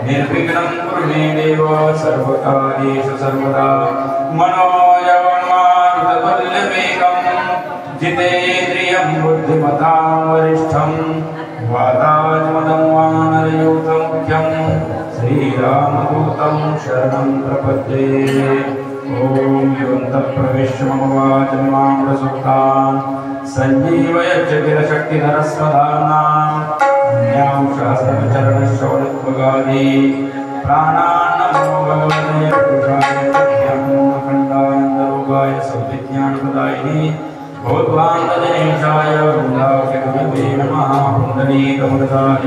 निर्विघ्नं कुरु मे देव सर्वकार्येषु सर्वदा मनोजवन्मारुततुल्यवेगं जितेन्द्रियं बुद्धिमतां वरिष्ठं वातात्मनं वानरयूथमुख्यं श्रीरामदूतं शरणं प्रपद्ये। ॐ योऽन्तः प्रविश्य मम वाचमिमामृतसुप्तान् सञ्जीवयज्ञशक्तिधरस्वधाम्नां अन्यां सहस्रचरणश्रवणत्वगादि प्राणान्नमो भगवते पुरुषाय तुभ्यं अखण्डानन्दरूपाय सद्विज्ञानप्रदायिने भूत्वान्तजनेशाय वृन्दावनगतवे नमः। पुण्डरीकमृताय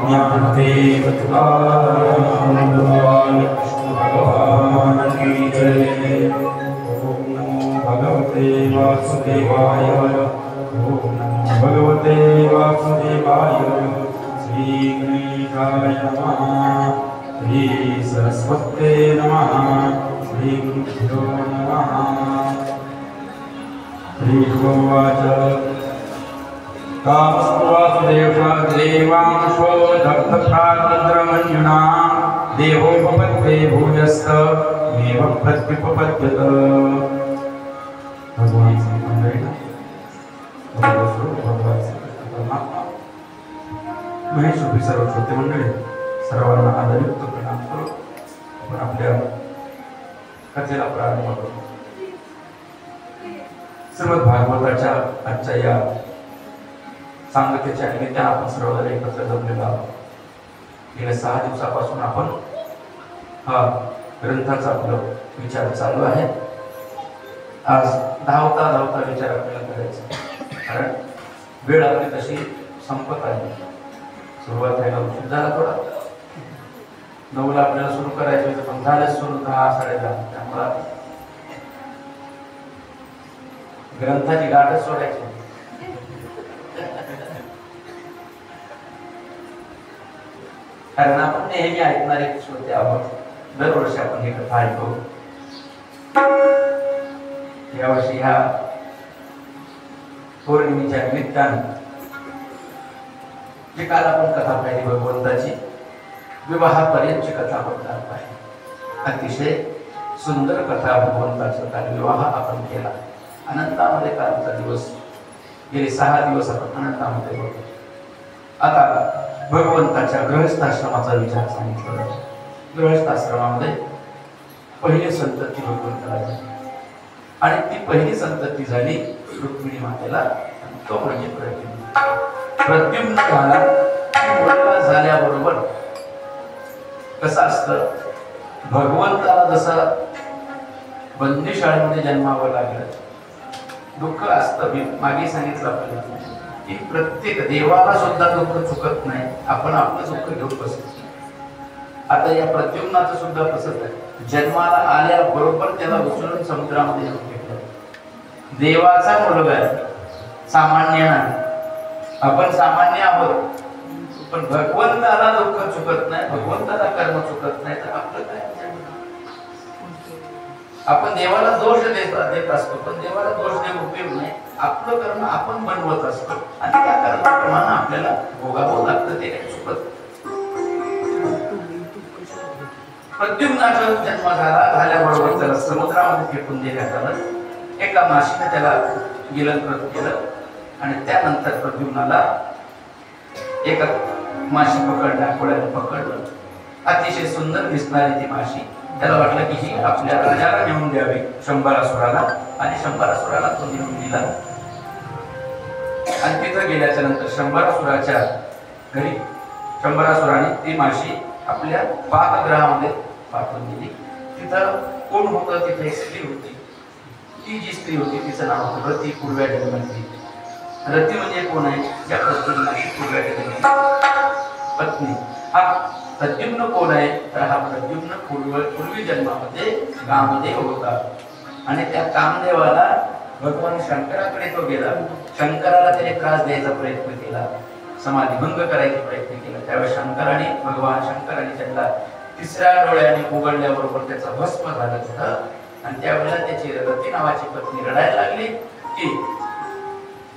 ज्ञानदेव भगवान् की जय। ओम नमो भगवते वासुदेवाय। ओम नमो भगवते वासुदेवाय। श्री गणेशाय नमः। श्री सरस्वते नमः। श्री गुरुभ्यो नमः। श्री उवाच कामस्तुवासुदेवांशो दग्धप्राग्रमण्युना देवोपपत्ते भूयस्त मेव प्रत्युपपद्यत। भगवान श्री परमात्मा महेश रूपी सर्व श्रोते मंडळी सर्वांना आदरयुक्त प्रणाम करू आपण आपल्या कथेला प्रारंभ करू। श्रीमद भागवताच्या आजच्या या सांगतेच्या निमित्ताने आपण सर्वजण एकत्र जमलेलो आहोत। गेल्या 6 दिवसापासून आपण हा ग्रंथाचा आपला विचार चालू आहे। आज धावता धावता विचार आपल्याला करायचा, कारण वेळ आपली तशी संपत आहे। सुरुवात व्हायला उशीर झाला थोडा, 9ला आपल्याला सुरू करायचं होतं, पण झालं सुरू 10 10:30। त्यामुळे ग्रंथाची गाठच सोडायची। कारण आपण नेहमी ऐकणारे श्रोते आहोत, दरवर्षी आपण ही कथा ऐकू। यावर्षी ह्या पौर्णिमेच्या निमित्ताने जी काल आपण कथा पाहिली भगवंताची विवाहापर्यंतची कथा बघणार आहे। अतिशय सुंदर कथा भगवंताचा काल विवाह आपण केला। अनंतामध्ये कालचा दिवस, गेले 6 दिवस आपण अनंतामध्ये बघतो। आता भगवंताच्या गृहस्थाश्रमाचा विचार सांगितला। गृहस्थाश्रमामध्ये पहिली संतती भगवंताला झाली, आणि ती पहिली संतती झाली रुक्मिणी मातेला, आणि तो म्हणजे प्रद्युम्न। प्रद्युम्न झाला, मुलगा झाल्याबरोबर कसं असतं, भगवंताला जसं बंदीशाळेमध्ये जन्मावं लागलं, दुःख असतं। मी मागे सांगितलं आपल्याला की प्रत्येक देवाला सुद्धा दुःख चुकत नाही, आपण आपलं दुःख घेऊन बसतो। आता या प्रद्युम्नाचं सुद्धा तसंच आहे। जन्माला आल्याबरोबर त्याला उचलून समुद्रामध्ये नेऊन फेकलं। देवाचा मुलगा आहे, सामान्य नाही, आपण सामान्य आहोत, पण भगवंताला दुःख चुकत नाही, भगवंताला कर्म चुकत नाही, तर आपलं काय? आपण देवाला दोष देत असतो, पण देवाला दोष देऊन उपयोग नाही। आपलं कर्म आपण बनवत असतो, आणि त्या कर्माप्रमाणे आपल्याला भोगावं लागतं, ते काही चुकत। प्रद्युम्नाचा जन्म झाल्याबरोबर त्याला समुद्रामध्ये फेकून देण्यात आलं। एका माशीने त्याला गिलंकृत केलं, आणि त्यानंतर प्रद्युम्नाला एका माशी कोळ्याने पकडलं। अतिशय सुंदर दिसणारी ती माशी, त्याला वाटलं की ही आपल्या राजाला नेऊन द्यावी, शंभरासुराला, आणि शंभरासुराला तो नेऊन दिला। आणि तिथं गेल्याच्या नंतर शंभरासुराच्या घरी शंभरासुराने ती माशी आपल्या पाकगृहामध्ये पाठवून दिली। तिथं कोण होतं? तिथे एक स्त्री होती। ती जी स्त्री होती तिचं नाव होतं रती, पूर्व्या जन्मातली। रती म्हणजे कोण आहे? ज्या प्रद्युम्नाची पूर्व्या जन्मातली पत्नी। हा प्रद्युम्न कोण आहे? तर हा प्रद्युम्न पूर्वी जन्मामध्ये कामदेव होता, आणि त्या कामदेवाला भगवान शंकराकडे तो गेला। शंकराला त्याने त्रास द्यायचा प्रयत्न केला, समाधिभंग करायचा प्रयत्न केला। त्यावेळेस भगवान शंकराने त्यांना तिसऱ्या डोळ्याने उघडल्याबरोबर त्याचा भस्म झालं होतं आणि त्यावेळेला त्याची रती नावाची पत्नी रडायला लागली की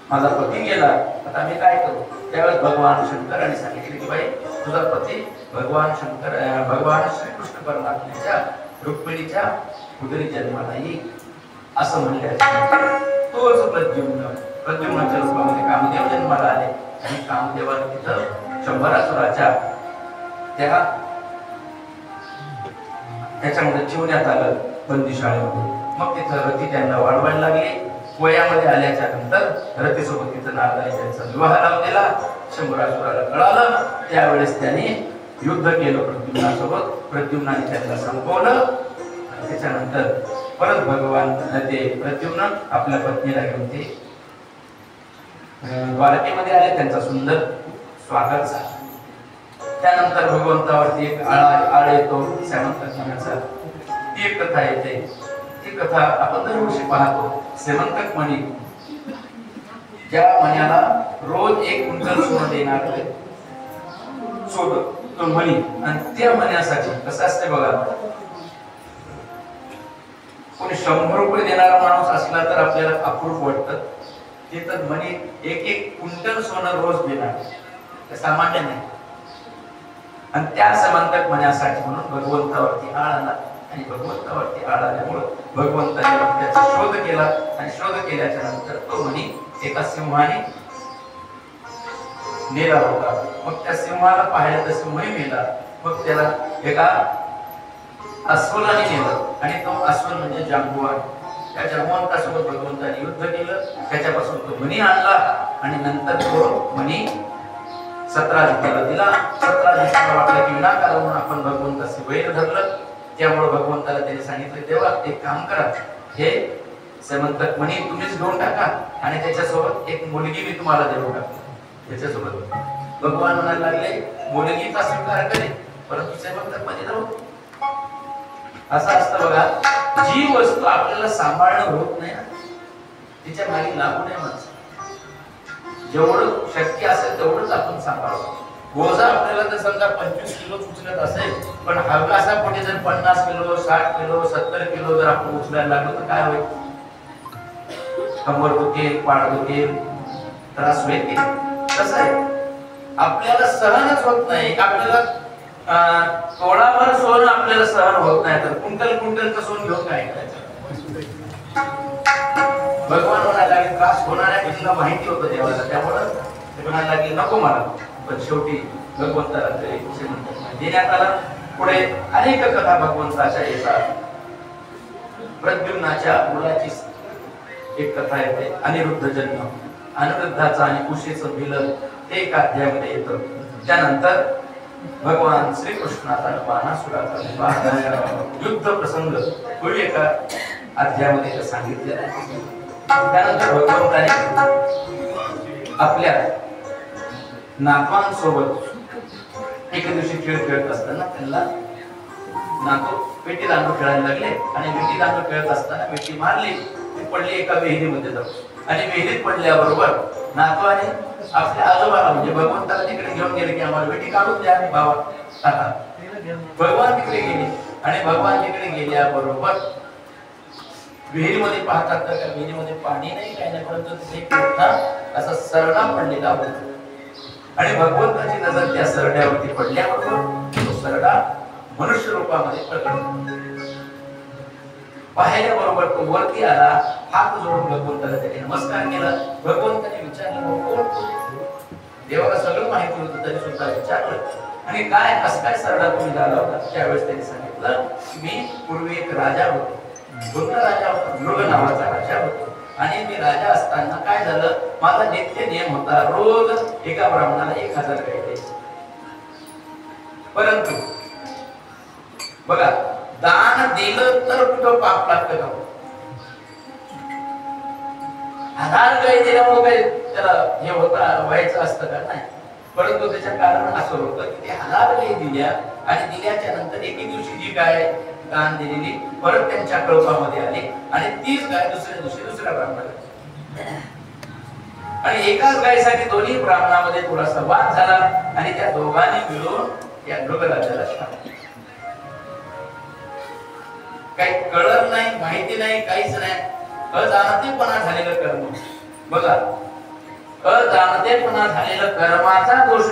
माझा पती गेला, आता मी काय करू? त्यावेळेस भगवान शंकरांनी सांगितले की बाई तुझा पती भगवान श्रीकृष्ण परमात्म्याच्या रुक्मिणीच्या उदरी जन्माला येईल असं म्हणले. तोच प्रद्युम्नाच्या रूपामध्ये कामदेव जन्माला आले आणि कामदेवाने तिथं शंभरासुराच्या त्याच्यामध्ये ठेवण्यात आलं बंदीशाळेमध्ये. मग तिथं रती त्यांना वाढवायला लागली. वयामध्ये आल्याच्या नंतर रतीसोबत तिथं नारदाने त्यांचा विवाह लावून दिला. शंभरासुराला कळालं, त्यावेळेस त्याने युद्ध केलं प्रद्युम्नासोबत. प्रद्युम्नाने त्यांना संपवलं. त्याच्यानंतर परत भगवान ते प्रद्युम्न आपल्या पत्नीला घेऊन ते द्वारकेमध्ये आले. त्यांचा सुंदर स्वागत झालं. त्यानंतर भगवंतावरती एक आळ येतो सेमंतक. ती एक कथा येते. ती कथा आपण दरवर्षी पाहतो. सेमंतक मणी, ज्या मण्याला रोज एक कुंटल सोनं देणार तो मणी, आणि त्या मण्यासाठी कसं असते बघा, कोणी 100 रुपये देणारा माणूस असला तर आपल्याला अप्रूप वाटतं. ते तर मणी एक कुंटल सोनं रोज देणार सामान्य नाही. आणि त्या सेमंतक मण्यासाठी म्हणून भगवंतावरती आळ आला. आणि भगवंतावरती आळ आल्यामुळे भगवंताने त्याचा शोध केला. आणि शोध केल्याच्या नंतर तो मणी एका सिंहाने नेला होता. मग त्या सिंहाला पाहिलं तर सिंहही मेला. मग त्याला एका अस्वलाने नेलं आणि तो अस्वल म्हणजे जांबुवान. त्या जांबुवंतासोबत भगवंताने युद्ध केलं. त्याच्यापासून तो मणी आणला आणि नंतर तो मणी सत्राजिताला दिला. सत्राजिताला वाटलं की विनाकारण म्हणून आपण भगवंताचे वैर धरलं. त्यामुळे भगवंताला त्यांनी सांगितलं देवा एक काम करा, हे सेमंतक मणी तुम्हीच घेऊन टाका आणि त्याच्यासोबत एक मुलगी मी तुम्हाला देऊन टाकतो. त्याच्यासोबत भगवान म्हणायला लागले मुलगीचा स्वीकार करेल परंतु सेमंतक मणी जाऊ. असं असतं बघा, जी वस्तू आपल्याला सांभाळणं होत नाही तिच्या मागे लागू नये माणसं. जेवढं शक्य असेल तेवढंच आपण सांभाळतो. गोजा आपल्याला जर समजा 25 किलो उचलत असेल, पण हलकासा पोटी जर 50 किलो 60 किलो 70 किलो जर आपण उचलायला लागलो तर काय होईल? कंबर दुखेल, पाठ दुखेल, त्रास होईल. कसं आहे आपल्याला सहनच होत नाही. आपल्याला थोडाभर सोन आपल्याला सहन होत नाही तर कुंटलचं सोन घेऊन काय करायचं? भगवान म्हणायला लागले त्रास होणाऱ्या व्यक्तीला माहिती होतं देवाला, त्यामुळं ते म्हणायला लागले नको मला. पण शेवटी भगवंताला देण्यात आला. पुढे अनेक कथा भगवंताच्या येतात. प्रद्युम्नाच्या मुलाची एक कथा येते, अनिरुद्ध जन्म. अनिरुद्धाचं आणि कुशीचं मिलन ते एक अध्यायामध्ये येतं. त्यानंतर भगवान श्रीकृष्णाचा बाणासुराचा युद्ध प्रसंग पुढे एका अध्यायामध्ये सांगितलेला आहे. त्यानंतर भगवंताने आपल्या नातवांसोबत एक दिवशी खेळ खेळत असताना त्यांना नातू पेटी दांडू खेळायला लागले. आणि पेटी दांडू खेळत असताना पेटी मारली, ती पडली एका विहिरीमध्ये जाऊन. आणि विहिरीत पडल्याबरोबर नातवाने आपल्या आजोबाला म्हणजे भगवंताला तिकडे घेऊन गेले की आम्हाला पेटी काढून द्या बाबा काका. भगवान तिकडे गेले आणि भगवान तिकडे गेल्याबरोबर विहिरीमध्ये पाहतात तर त्या विहिरीमध्ये पाणी नाही काही नाही, परंतु तिथे असा सरडा पडलेला होता. आणि भगवंताची नजर त्या सरड्यावरती पडल्याबरोबर तो सरडा मनुष्य रूपामध्ये प्रकट पाहिल्याबरोबर तो वरती आला. हात जोडून भगवंताला त्याने नमस्कार केला. भगवंताने विचारलं कोण? देवाला सगळं माहिती होतं तरी सुद्धा विचारलं. आणि काय कसं काय सरडा तुम्ही झाला होता? त्यावेळेस त्यांनी सांगितलं की मी पूर्वी एक राजा होतो, कोणता राजा होता? मृग नावाचा राजा होता. आणि मी राजा असताना काय झालं, माझा नित्य नियम होता रोज एका ब्राह्मणाला 1000 गाय द्यायचे. परंतु बघा दान दिलं तर कुठं पाप लागतं का? 1000 गाय दिल्यामुळे काय त्याला हे होतं व्हायचं असतं का? नाही. परंतु त्याचं कारण असं होतं की ते 1000 गाय दिल्या आणि दिल्याच्या नंतर एके दिवशी जी गाय दान दिलेली परत त्यांच्या कळपामध्ये आली आणि तीच गाय दुसऱ्या दिवशी दुसऱ्या ब्राह्मणाला. आणि एकाच गायीसाठी दोन्ही ब्राह्मणामध्ये थोडासा वाद झाला आणि त्या दोघांनी मिळून या मृगराजाला शाप. काही कळत नाही, माहिती नाही, काहीच नाही, अजाणतेपणा झालेलं कर्म. बघा, अजाणतेपणा झालेलं कर्माचा दोष